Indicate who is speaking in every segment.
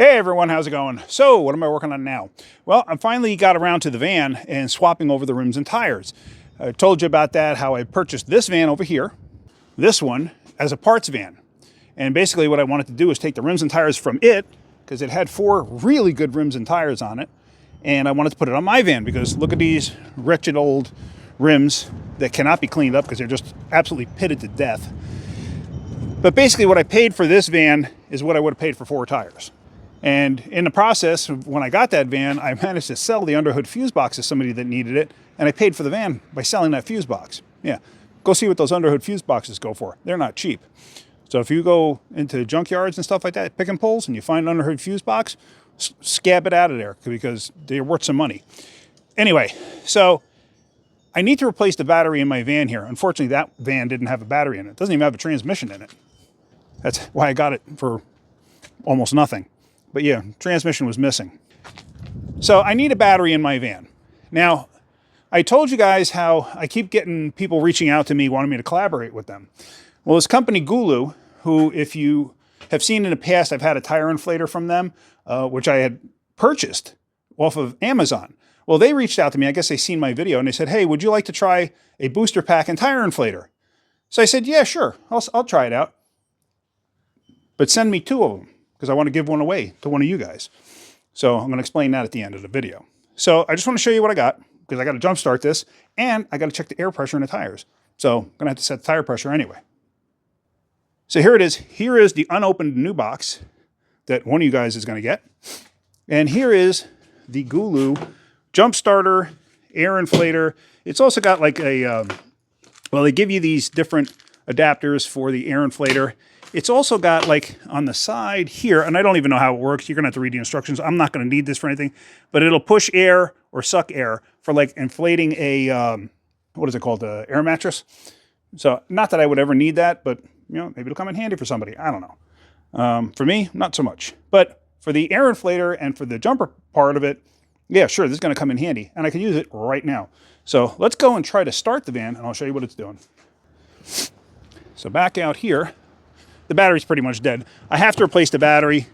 Speaker 1: Hey everyone, how's it going? So, what am I working on now? Well, I finally got around to the van and swapping over the rims and tires. I told you about that, how I purchased this van over here, this one, as a parts van. And basically what I wanted to do was take the rims and tires from it, because it had 4 really good rims and tires on it, and I wanted to put it on my van, because look at these wretched old rims that cannot be cleaned up because they're just absolutely pitted to death. But basically what I paid for this van is what I would have paid for 4 tires. And in the process, when I got that van, I managed to sell the underhood fuse box to somebody that needed it, and I paid for the van by selling that fuse box. Yeah, go see what those underhood fuse boxes go for. They're not cheap. So if you go into junkyards and stuff like that, pick and pulls, and you find an underhood fuse box, scab it out of there because they're worth some money. Anyway, so I need to replace the battery in my van here. Unfortunately, that van didn't have a battery in it. It doesn't even have a transmission in it. That's why I got it for almost nothing. But yeah, transmission was missing. So I need a battery in my van. Now, I told you guys how I keep getting people reaching out to me wanting me to collaborate with them. Well, this company Gulu, who if you have seen in the past, I've had a tire inflator from them, which I had purchased off of Amazon. Well, they reached out to me. I guess they seen my video and they said, hey, would you like to try a booster pack and tire inflator? So I said, yeah, sure. I'll try it out. But send me 2 of them, because I want to give one away to one of you guys. So I'm going to explain that at the end of the video. So I just want to show you what I got, because I got to jump start this, and I got to check the air pressure in the tires. So I'm going to have to set the tire pressure anyway. So here it is. Here is the unopened new box that one of you guys is going to get. And here is the Gulu jump starter, air inflator. It's also got like a, well, they give you these different adapters for the air inflator. It's also got like on the side here, and I don't even know how it works. You're gonna have to read the instructions. I'm not gonna need this for anything, but it'll push air or suck air for like inflating a, what is it called? The air mattress. So not that I would ever need that, but you know, maybe it'll come in handy for somebody. I don't know. For me, not so much. But for the air inflator and for the jumper part of it, yeah, sure, this is gonna come in handy, and I can use it right now. So let's go and try to start the van, and I'll show you what it's doing. So back out here, the battery's pretty much dead. I have to replace the battery,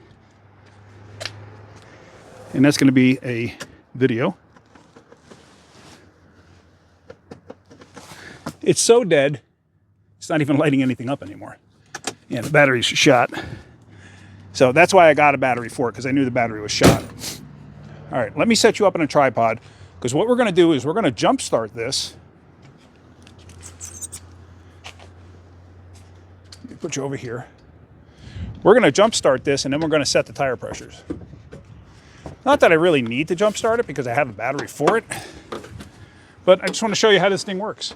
Speaker 1: and that's going to be a video. It's so dead, it's not even lighting anything up anymore. Yeah, the battery's shot. So that's why I got a battery for it, because I knew the battery was shot. All right, let me set you up on a tripod, because what we're going to do is we're going to jump start this. Put you over here. We're going to jump start this, and then we're going to set the tire pressures. Not that I really need to jump start it because I have a battery for it, but I just want to show you how this thing works.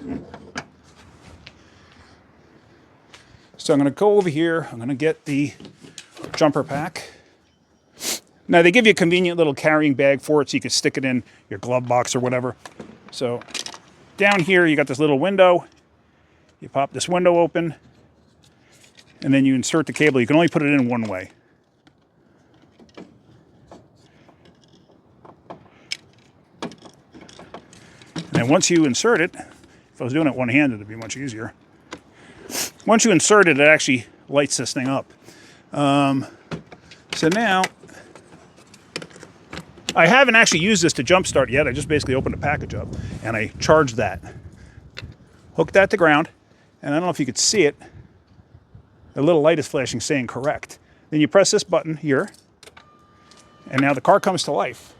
Speaker 1: So I'm going to go over here. I'm going to get the jumper pack. Now they give you a convenient little carrying bag for it so you can stick it in your glove box or whatever. So down here you got this little window. You pop this window open, and then you insert the cable. You can only put it in one way. And once you insert it, if I was doing it one-handed, it'd be much easier. Once you insert it, it actually lights this thing up. So now, I haven't actually used this to jump start yet. I just basically opened the package up, and I charged that. Hooked that to ground, and I don't know if you could see it. The little light is flashing saying correct. Then you press this button here, and now the car comes to life.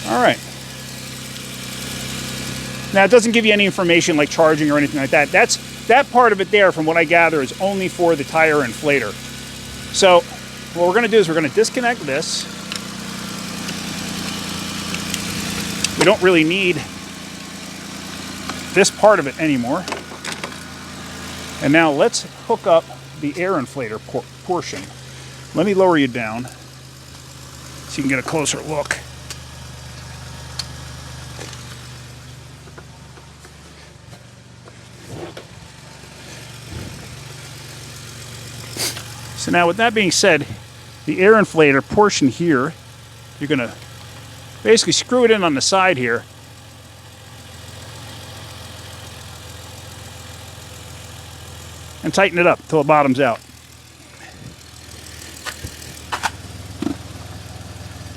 Speaker 1: All right. Now it doesn't give you any information like charging or anything like that. That part of it there, from what I gather, is only for the tire inflator. So what we're going to do is we're going to disconnect this. We don't really need this part of it anymore. And now let's hook up the air inflator portion. Let me lower you down so you can get a closer look. So now with that being said, the air inflator portion here, you're going to Basically screw it in on the side here. And tighten it up till it bottoms out.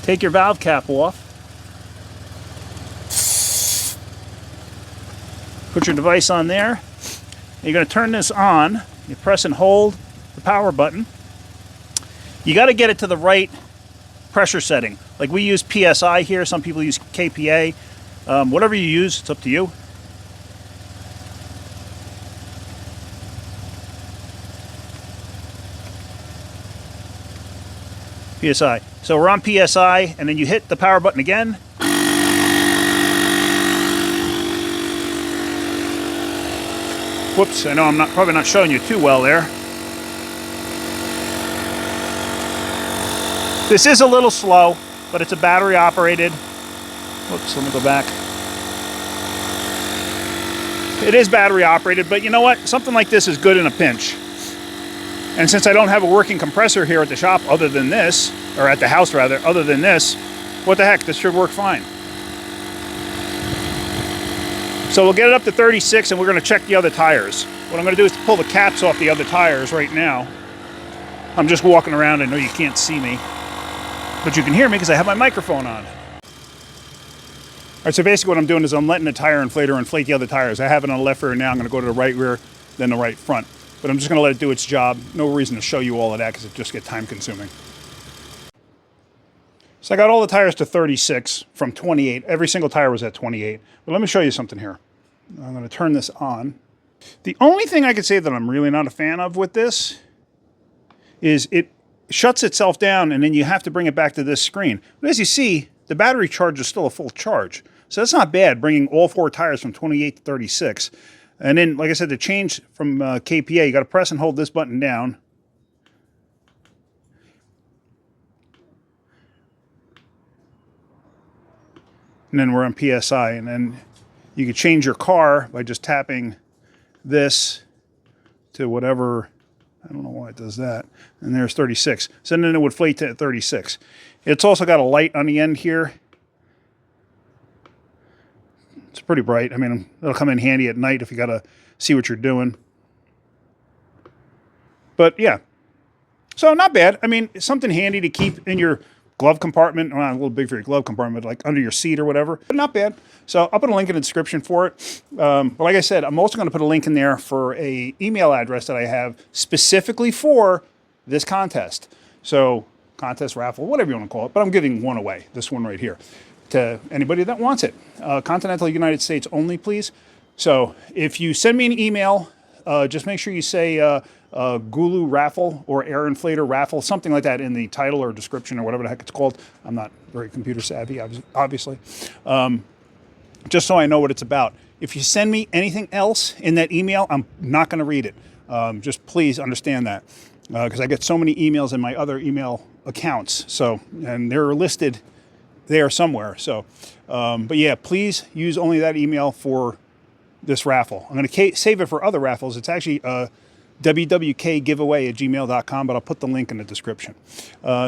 Speaker 1: Take your valve cap off. Put your device on there. You're going to turn this on. You press and hold the power button. You got to get it to the right pressure setting. Like we use PSI here. Some people use KPA. Whatever you use, it's up to you. PSI. So we're on PSI, and then you hit the power button again. Whoops, I know I'm probably not showing you too well there. This is a little slow, but it's a battery operated. Whoops, let me go back. It is battery operated, but you know what? Something like this is good in a pinch. And since I don't have a working compressor here at the shop other than this, or at the house rather, other than this, what the heck, this should work fine. So we'll get it up to 36 and we're going to check the other tires. What I'm going to do is pull the caps off the other tires right now. I'm just walking around. I know you can't see me, but you can hear me because I have my microphone on. All right, so basically what I'm doing is I'm letting the tire inflator inflate the other tires. I have it on the left rear now. I'm going to go to the right rear, then the right front. But I'm just going to let it do its job. No reason to show you all of that because it just gets time consuming. So I got all the tires to 36 from 28. Every single tire was at 28. But let me show you something here. I'm going to turn this on. The only thing I could say that I'm really not a fan of with this is it shuts itself down and then you have to bring it back to this screen. But as you see, the battery charge is still a full charge. So that's not bad, bringing all four tires from 28 to 36. And then, like I said, to change from KPA, you got to press and hold this button down. And then we're on PSI. And then you can change your car by just tapping this to whatever. I don't know why it does that. And there's 36. So then it would inflate to 36. It's also got a light on the end here. It's pretty bright. I mean, it'll come in handy at night if you got to see what you're doing. But yeah, so not bad. I mean, it's something handy to keep in your glove compartment. Well, a little big for your glove compartment, like under your seat or whatever, but not bad. So I'll put a link in the description for it. But like I said, I'm also going to put a link in there for a email address that I have specifically for this contest. So contest, raffle, whatever you want to call it, but I'm giving one away, this one right here, to anybody that wants it. Continental United States only, please. So if you send me an email, just make sure you say Gulu raffle or air inflator raffle, something like that in the title or description or whatever the heck it's called. I'm not very computer savvy, obviously. Just so I know what it's about. If you send me anything else in that email, I'm not going to read it. Just please understand that, because I get so many emails in my other email accounts. So, and they're listed there somewhere. So, but yeah, please use only that email for this raffle. I'm going to save it for other raffles. It's actually wwkgiveaway@gmail.com, but I'll put the link in the description.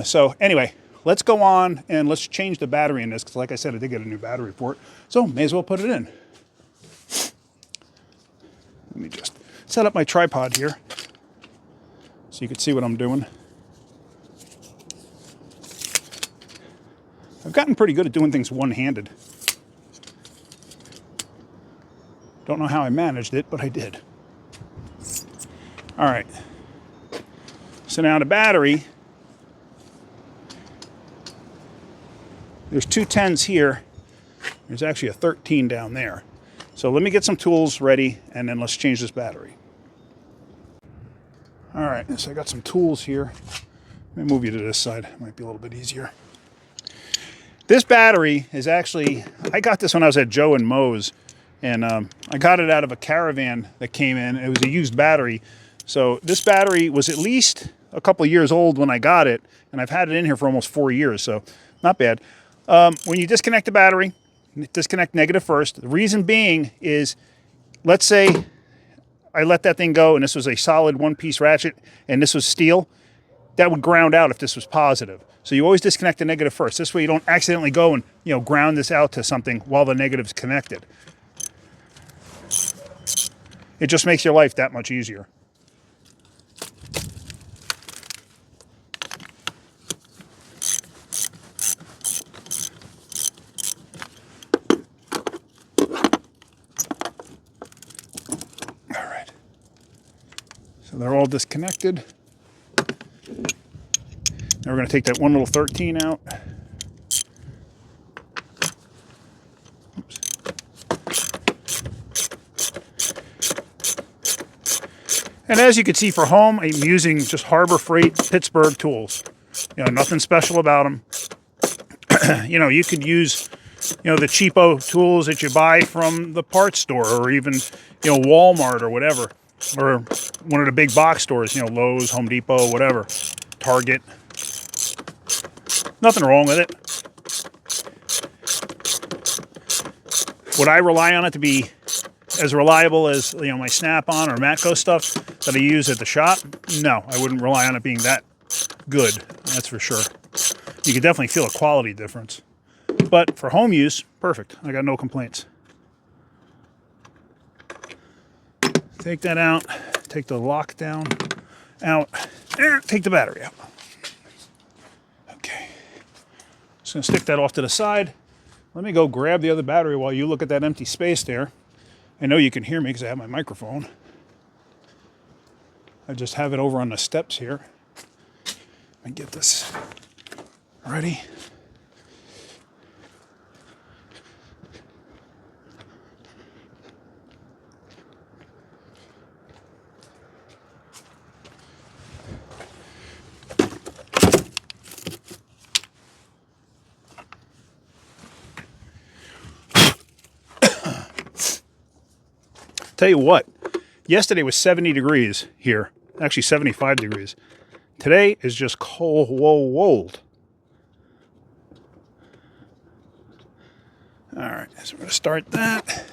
Speaker 1: So anyway, let's go on and let's change the battery in this, because like I said, I did get a new battery for it. So may as well put it in. Let me just set up my tripod here so you can see what I'm doing. I've gotten pretty good at doing things one-handed. Don't know how I managed it, but I did. All right. So now the battery, there's two 10s here. There's actually a 13 down there. So let me get some tools ready, and then let's change this battery. All right, so I got some tools here. Let me move you to this side. It might be a little bit easier. This battery is actually, I got this when I was at Joe and Moe's, and I got it out of a caravan that came in. It was a used battery. So this battery was at least a couple of years old when I got it, and I've had it in here for almost 4 years, so not bad. When you disconnect the battery, disconnect negative first. The reason being is, let's say I let that thing go and this was a solid one-piece ratchet and this was steel. that would ground out if this was positive. So you always disconnect the negative first. This way you don't accidentally go and, you know, ground this out to something while the negative's connected. It just makes your life that much easier. All right. So they're all disconnected. Now we're going to take that one little 13 out. Oops. And as you can see, for home, I'm using just Harbor Freight Pittsburgh tools. You know, nothing special about them. You know, you could use, you know, the cheapo tools that you buy from the parts store, or even, you know, Walmart or whatever, or one of the big box stores, you know, Lowe's, Home Depot, whatever, Target. Nothing wrong with it. Would I rely on it to be as reliable as, you know, my Snap-on or Matco stuff that I use at the shop? No, I wouldn't rely on it being that good, that's for sure. You could definitely feel a quality difference. But for home use, perfect. I got no complaints. Take that out, take the lock down out, take the battery out. Okay. Just gonna stick that off to the side. Let me go grab the other battery while you look at that empty space there. I know you can hear me because I have my microphone. I just have it over on the steps here. Let me get this ready. Tell you what, yesterday was 70 degrees here, actually 75 degrees. Today is just cold. All right, so we're going to start that.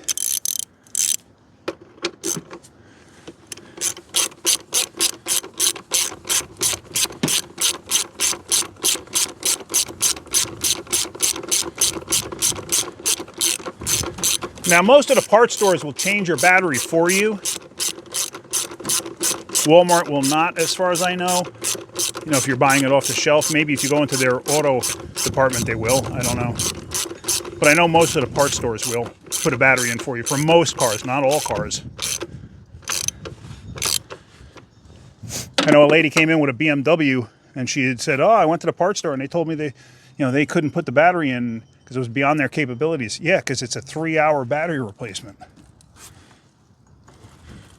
Speaker 1: Now, most of the parts stores will change your battery for you. Walmart will not, as far as I know. You know, if you're buying it off the shelf, maybe if you go into their auto department, they will. I don't know. But I know most of the parts stores will put a battery in for you for most cars, not all cars. I know a lady came in with a BMW and she had said, "Oh, I went to the parts store and they told me they couldn't put the battery in because it was beyond their capabilities." Yeah, because it's a 3-hour battery replacement.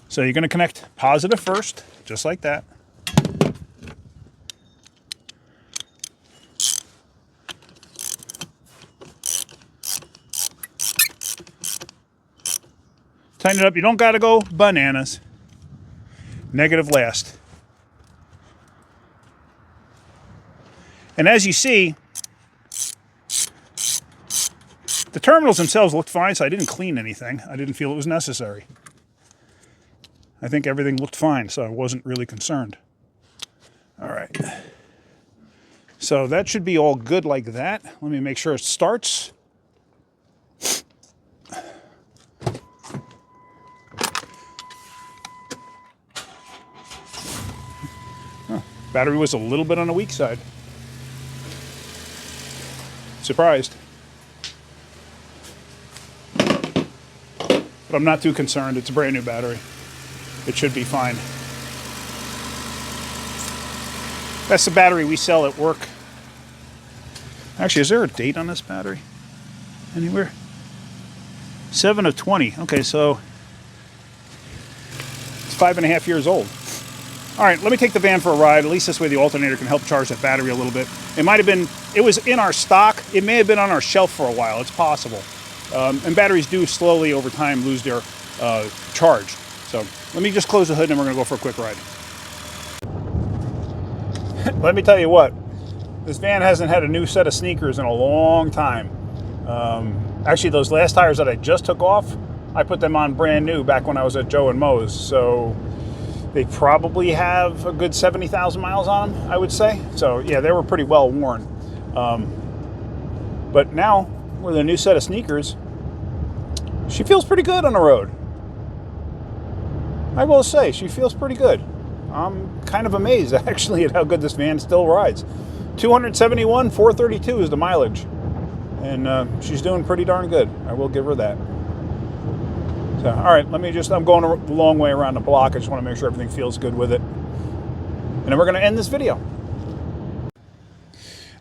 Speaker 1: So you're going to connect positive first, just like that. Tighten it up. You don't got to go bananas. Negative last. And as you see, the terminals themselves looked fine, so I didn't clean anything. I didn't feel it was necessary. I think everything looked fine, so I wasn't really concerned. All right. So that should be all good like that. Let me make sure it starts. Huh. Battery was a little bit on the weak side. Surprised. But I'm not too concerned. It's a brand new battery. It should be fine. That's the battery we sell at work. Actually, is there a date on this battery? Anywhere? 7 of 20. Okay, so it's 5.5 years old. All right, let me take the van for a ride. At least this way the alternator can help charge that battery a little bit. It might have been, it was in our stock. It may have been on our shelf for a while. It's possible. And batteries do slowly over time lose their charge. So let me just close the hood and we're going to go for a quick ride. Let me tell you what, this van hasn't had a new set of sneakers in a long time. Actually, those last tires that I just took off, I put them on brand new back when I was at Joe and Mo's. So They probably have a good 70,000 miles on them, I would say. So yeah, they were pretty well worn. But now, with a new set of sneakers, she feels pretty good on the road. I will say, she feels pretty good. I'm kind of amazed, actually, at how good this van still rides. 271, 432 is the mileage. And she's doing pretty darn good. I will give her that. So, all right, I'm going a long way around the block. I just want to make sure everything feels good with it. And then we're going to end this video.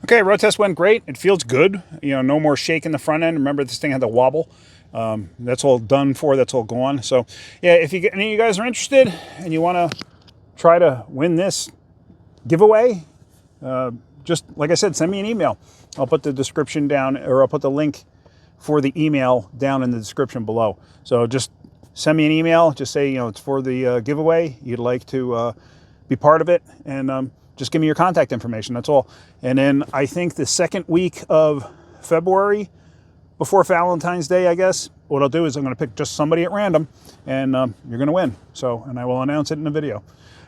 Speaker 1: Okay, road test went great. It feels good. No more shake in the front end. Remember, this thing had the wobble. That's all done for. That's all gone. So, yeah, if any of you guys are interested and you want to try to win this giveaway, just like I said, send me an email. I'll put the description down, or I'll put the link for the email down in the description below. So just send me an email. Just say, it's for the giveaway. You'd like to be part of it, and just give me your contact information. That's all. And then I think the second week of February, before Valentine's Day, I guess, what I'll do is I'm going to pick just somebody at random, and you're going to win. So, and I will announce it in the video.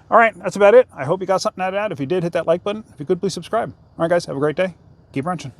Speaker 1: All right, that's about it. I hope you got something out of that. If you did, hit that like button. If you could, please subscribe. All right, guys, have a great day. Keep wrenching.